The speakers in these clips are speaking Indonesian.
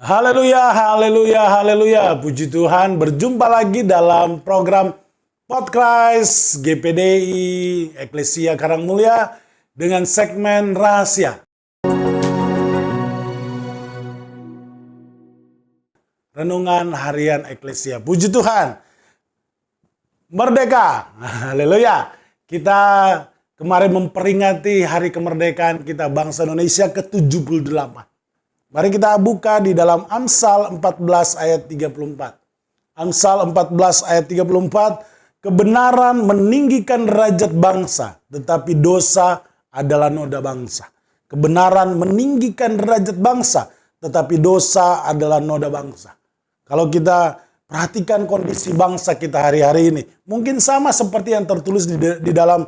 Haleluya, haleluya, haleluya. Puji Tuhan, berjumpa lagi dalam program Podcast GPDI Eklesia Karangmulia dengan segmen rahasia. Renungan harian Eklesia. Puji Tuhan. Merdeka. Haleluya. Kita kemarin memperingati hari kemerdekaan kita bangsa Indonesia ke-78. Mari kita buka di dalam Amsal 14 ayat 34. Amsal 14 ayat 34, kebenaran meninggikan derajat bangsa, tetapi dosa adalah noda bangsa. Kebenaran meninggikan derajat bangsa, tetapi dosa adalah noda bangsa. Kalau kita perhatikan kondisi bangsa kita hari-hari ini, mungkin sama seperti yang tertulis di dalam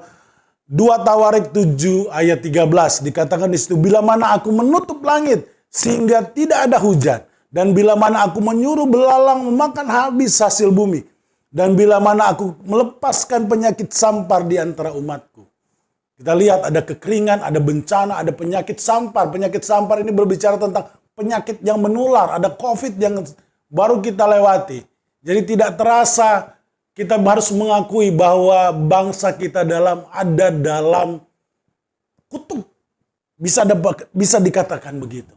2 Tawarik 7 ayat 13. Dikatakan di situ, bila mana aku menutup langit, sehingga tidak ada hujan. Dan bila mana aku menyuruh belalang memakan habis hasil bumi. Dan bila mana aku melepaskan penyakit sampar di antara umatku. Kita lihat ada kekeringan, ada bencana, ada penyakit sampar. Penyakit sampar ini berbicara tentang penyakit yang menular. Ada COVID yang baru kita lewati. Jadi tidak terasa kita harus mengakui bahwa bangsa kita ada dalam kutuk. Bisa dikatakan begitu.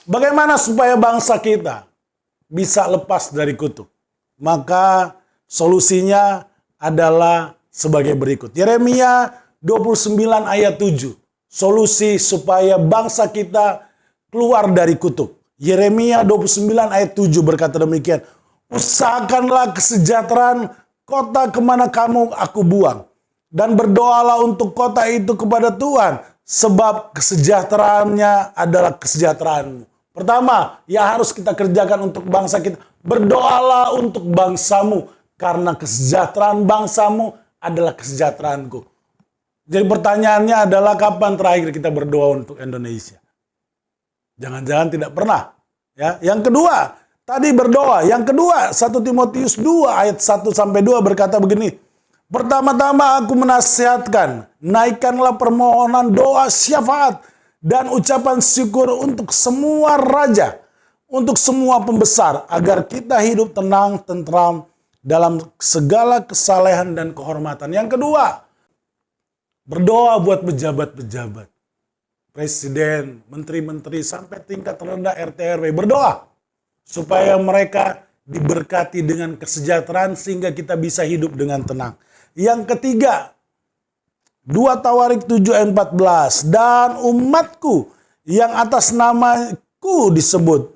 Bagaimana supaya bangsa kita bisa lepas dari kutuk? Maka solusinya adalah sebagai berikut. Yeremia 29 ayat 7. Solusi supaya bangsa kita keluar dari kutuk. Yeremia 29 ayat 7 berkata demikian. Usahakanlah kesejahteraan kota kemana kamu aku buang. Dan berdoalah untuk kota itu kepada Tuhan. Sebab kesejahteraannya adalah kesejahteraanmu. Pertama, yang harus kita kerjakan untuk bangsa kita. Berdoalah untuk bangsamu. Karena kesejahteraan bangsamu adalah kesejahteraanku. Jadi pertanyaannya adalah kapan terakhir kita berdoa untuk Indonesia? Jangan-jangan tidak pernah. Ya. Yang kedua, tadi berdoa. Yang kedua, 1 Timotius 2 ayat 1-2 berkata begini. Pertama-tama aku menasihatkan, naikkanlah permohonan doa syafaat dan ucapan syukur untuk semua raja, untuk semua pembesar, agar kita hidup tenang, tentram dalam segala kesalehan dan kehormatan. Yang kedua, berdoa buat pejabat-pejabat, presiden, menteri-menteri, sampai tingkat rendah RT RW. Berdoa supaya mereka diberkati dengan kesejahteraan sehingga kita bisa hidup dengan tenang. Yang ketiga, 2 Tawarik 7 ayat 14. Dan umatku yang atas namaku disebut,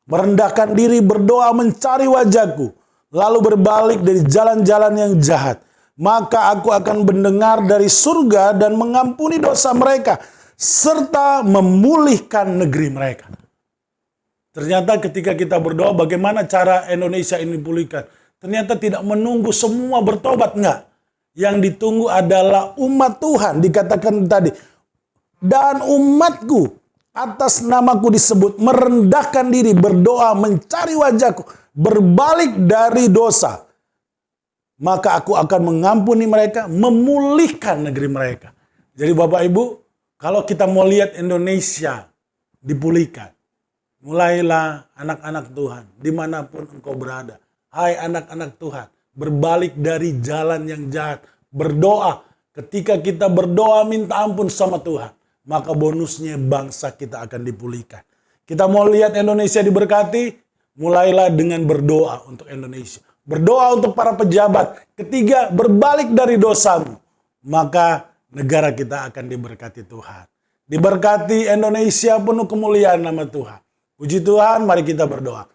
merendahkan diri, berdoa, mencari wajahku, lalu berbalik dari jalan-jalan yang jahat. Maka aku akan mendengar dari surga dan mengampuni dosa mereka, serta memulihkan negeri mereka. Ternyata ketika kita berdoa, bagaimana cara Indonesia ini dipulihkan? Ternyata tidak menunggu semua bertobat, enggak. Yang ditunggu adalah umat Tuhan, dikatakan tadi. Dan umatku atas namaku disebut, merendahkan diri, berdoa, mencari wajahku, berbalik dari dosa. Maka aku akan mengampuni mereka, memulihkan negeri mereka. Jadi Bapak Ibu, kalau kita mau lihat Indonesia dipulihkan, mulailah anak-anak Tuhan, dimanapun engkau berada. Hai anak-anak Tuhan, berbalik dari jalan yang jahat. Berdoa. Ketika kita berdoa minta ampun sama Tuhan, maka bonusnya bangsa kita akan dipulihkan. Kita mau lihat Indonesia diberkati, mulailah dengan berdoa untuk Indonesia. Berdoa untuk para pejabat. Ketiga, berbalik dari dosamu, maka negara kita akan diberkati Tuhan. Diberkati Indonesia penuh kemuliaan nama Tuhan. Puji Tuhan, mari kita berdoa.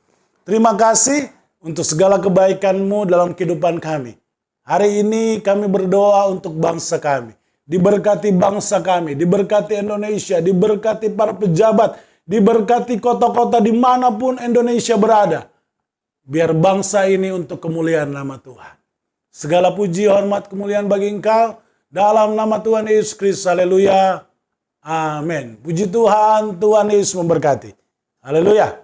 Terima kasih untuk segala kebaikan-Mu dalam kehidupan kami. Hari ini kami berdoa untuk bangsa kami. Diberkati bangsa kami, diberkati Indonesia, diberkati para pejabat, diberkati kota-kota dimanapun Indonesia berada. Biar bangsa ini untuk kemuliaan nama Tuhan. Segala puji, hormat, kemuliaan bagi Engkau. Dalam nama Tuhan Yesus Kristus, haleluya. Amin. Puji Tuhan, Tuhan Yesus memberkati. Haleluya.